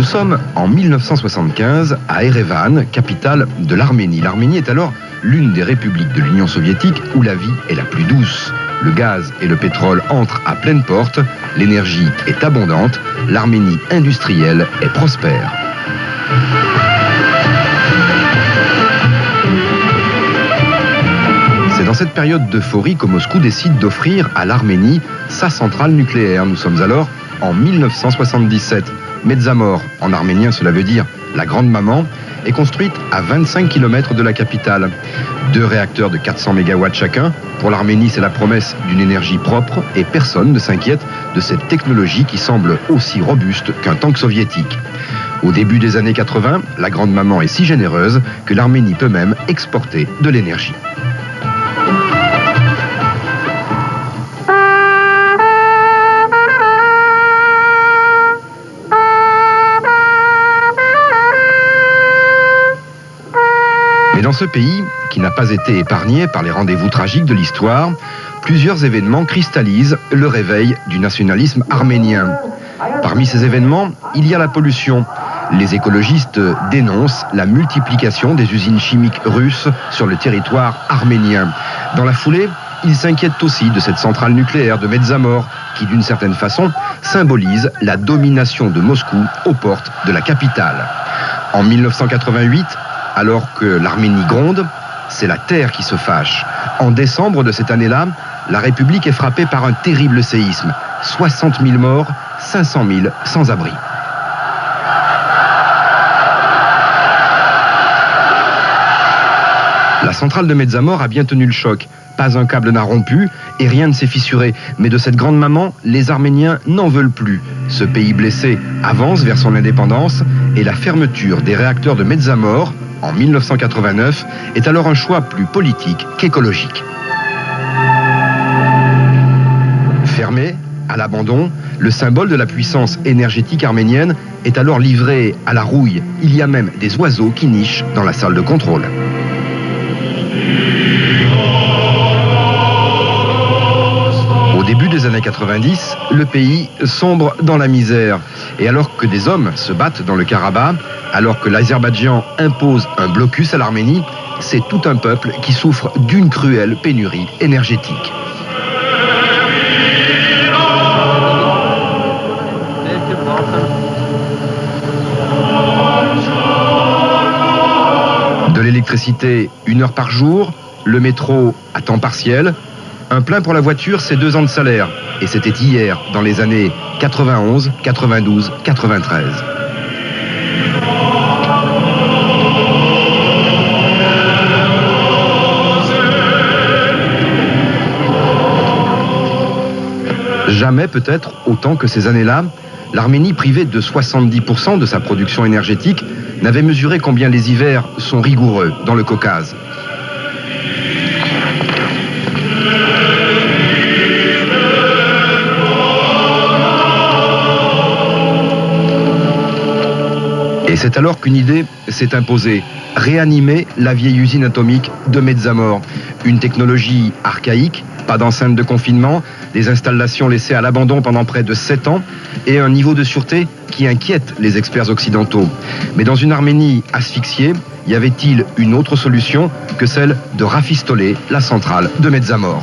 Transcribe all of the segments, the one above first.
Nous sommes en 1975 à Erevan, capitale de l'Arménie. L'Arménie est alors l'une des républiques de l'Union soviétique où la vie est la plus douce. Le gaz et le pétrole entrent à pleine porte, l'énergie est abondante, l'Arménie industrielle est prospère. C'est dans cette période d'euphorie que Moscou décide d'offrir à l'Arménie sa centrale nucléaire. Nous sommes alors en 1977. Metsamor, en arménien cela veut dire la grande maman, est construite à 25 km de la capitale. 2 réacteurs de 400 MW chacun. Pour l'Arménie, c'est la promesse d'une énergie propre et personne ne s'inquiète de cette technologie qui semble aussi robuste qu'un tank soviétique. Au début des années 80, la grande maman est si généreuse que l'Arménie peut même exporter de l'énergie. Mais dans ce pays, qui n'a pas été épargné par les rendez-vous tragiques de l'histoire, plusieurs événements cristallisent le réveil du nationalisme arménien. Parmi ces événements, il y a la pollution. Les écologistes dénoncent la multiplication des usines chimiques russes sur le territoire arménien. Dans la foulée, ils s'inquiètent aussi de cette centrale nucléaire de Metsamor, qui d'une certaine façon symbolise la domination de Moscou aux portes de la capitale. En 1988, alors que l'Arménie gronde, c'est la terre qui se fâche. En décembre de cette année-là, la République est frappée par un terrible séisme. 60 000 morts, 500 000 sans-abri. La centrale de Metsamor a bien tenu le choc. Pas un câble n'a rompu et rien ne s'est fissuré. Mais de cette grande maman, les Arméniens n'en veulent plus. Ce pays blessé avance vers son indépendance et la fermeture des réacteurs de Metsamor en 1989 est alors un choix plus politique qu'écologique. Fermé, à l'abandon, le symbole de la puissance énergétique arménienne est alors livré à la rouille. Il y a même des oiseaux qui nichent dans la salle de contrôle. Au début des années 90, le pays sombre dans la misère. Et alors que des hommes se battent dans le Karabakh, alors que l'Azerbaïdjan impose un blocus à l'Arménie, c'est tout un peuple qui souffre d'une cruelle pénurie énergétique. De l'électricité 1 heure par jour, le métro à temps partiel. Un plein pour la voiture, c'est 2 ans de salaire. Et c'était hier, dans les années 91, 92, 93. Jamais peut-être autant que ces années-là, l'Arménie, privée de 70% de sa production énergétique, n'avait mesuré combien les hivers sont rigoureux dans le Caucase. Et c'est alors qu'une idée s'est imposée, réanimer la vieille usine atomique de Metsamor. Une technologie archaïque, pas d'enceinte de confinement, des installations laissées à l'abandon pendant près de 7 ans et un niveau de sûreté qui inquiète les experts occidentaux. Mais dans une Arménie asphyxiée, y avait-il une autre solution que celle de rafistoler la centrale de Metsamor ?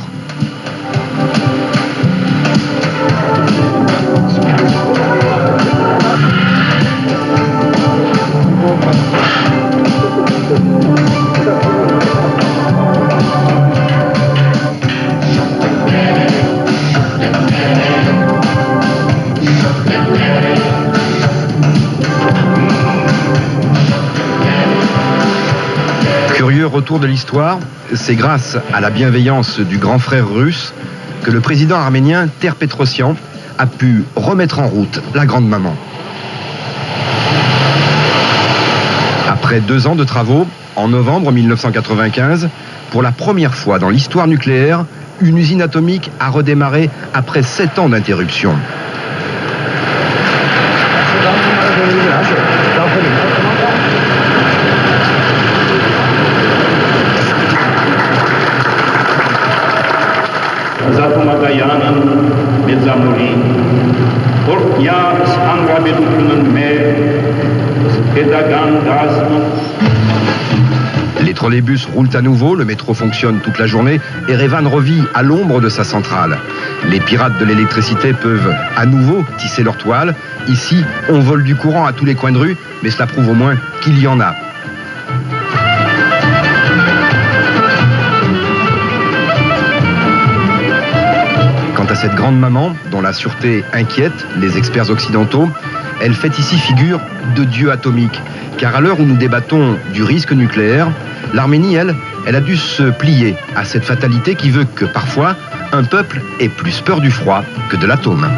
Curieux retour de l'histoire, c'est grâce à la bienveillance du grand frère russe que le président arménien Ter-Petrosyan a pu remettre en route la grande maman. Après 2 ans de travaux, en novembre 1995, pour la première fois dans l'histoire nucléaire, une usine atomique a redémarré après 7 ans d'interruption. Մեծամորի, որ կյաս հանրապետությունն մեր Les trolleybus roulent à nouveau, le métro fonctionne toute la journée et Erevan revit à l'ombre de sa centrale. Les pirates de l'électricité peuvent à nouveau tisser leur toile. Ici, on vole du courant à tous les coins de rue, mais cela prouve au moins qu'il y en a. Quant à cette grande maman, dont la sûreté inquiète les experts occidentaux, elle fait ici figure de dieu atomique. Car à l'heure où nous débattons du risque nucléaire, l'Arménie, elle a dû se plier à cette fatalité qui veut que parfois, un peuple ait plus peur du froid que de l'atome.